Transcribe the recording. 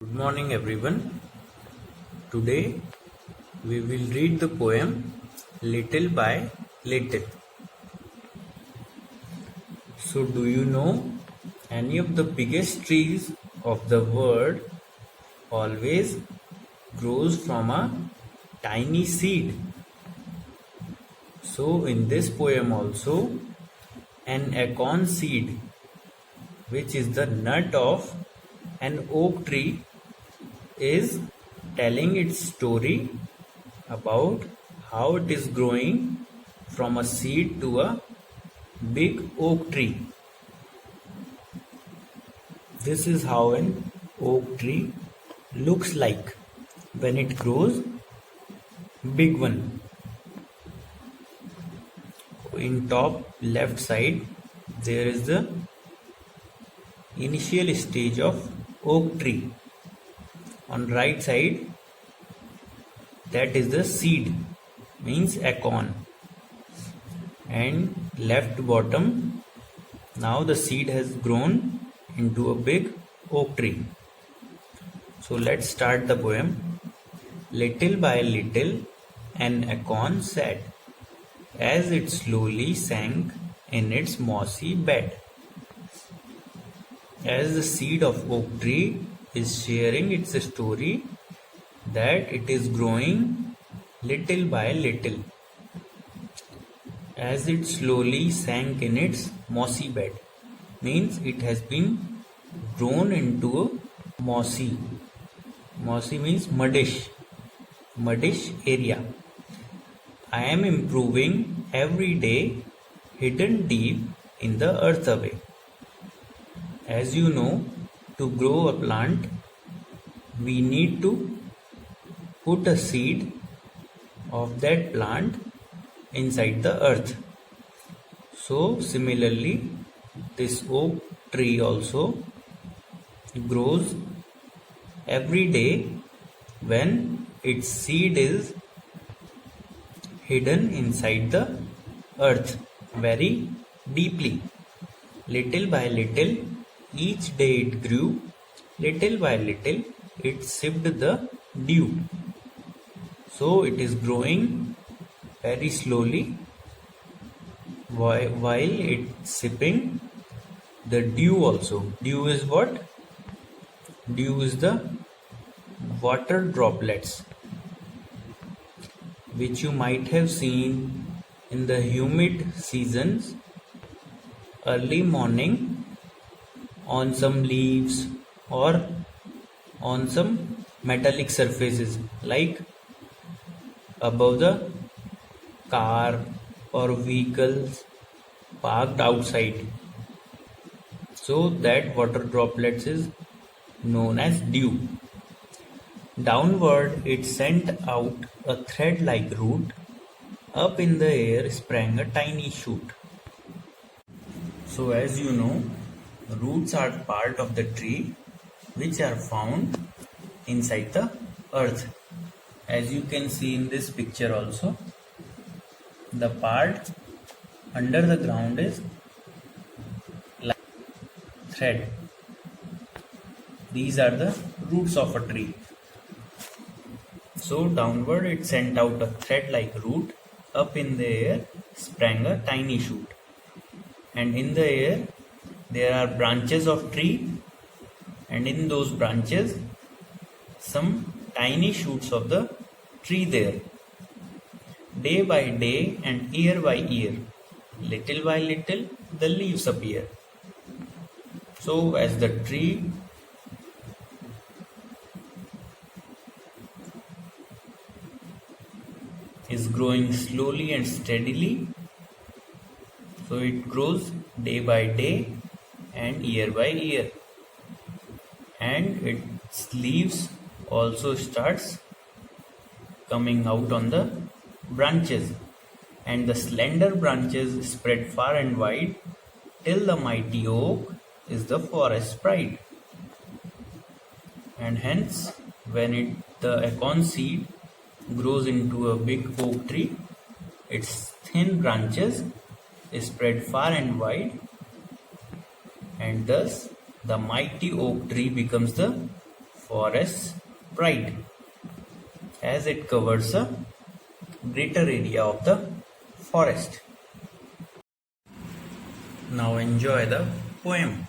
Good morning, everyone. Today we will read the poem Little by Little. So, do you know any of the biggest trees of the world always grows from a tiny seed? So, in this poem also, an acorn seed, which is the nut of an oak tree, is telling its story about how it is growing from a seed to a big oak tree. This is how an oak tree looks like when it grows big one. In top left side there is the initial stage of oak tree. On right side that is the seed, means acorn, and left bottom now the seed has grown into a big oak tree. So let's start the poem. Little by little an acorn sat, as it slowly sank in its mossy bed. As the seed of oak tree is sharing its story that it is growing little by little, as it slowly sank in its mossy bed, means it has been grown into a mossy means muddish area. I am improving every day, hidden deep in the earth away. As you know, to grow a plant we need to put a seed of that plant inside the earth. So similarly this oak tree also grows every day when its seed is hidden inside the earth very deeply. Little by little each day it grew, little by little it sipped the dew. So it is growing very slowly while it's sipping the dew also. Dew is what? Dew is the water droplets which you might have seen in the humid seasons early morning on some leaves or on some metallic surfaces like above the car or vehicles parked outside. So that water droplets is known as dew. Downward it sent out a thread-like root. Up in the air sprang a tiny shoot. So as you know, roots are part of the tree which are found inside the earth. As you can see in this picture also, the part under the ground is like thread. These are the roots of a tree. So downward it sent out a thread-like root. Up in the air sprang a tiny shoot. And in the air there are branches of tree, and in those branches some tiny shoots of the tree there. Day by day and year by year, little by little the leaves appear. So as the tree is growing slowly and steadily, so it grows day by day and year by year, and its leaves also starts coming out on the branches, and the slender branches spread far and wide till the mighty oak is the forest pride. And hence when the acorn seed grows into a big oak tree, its thin branches spread far and wide, and thus the mighty oak tree becomes the forest's pride, as it covers a greater area of the forest. Now enjoy the poem.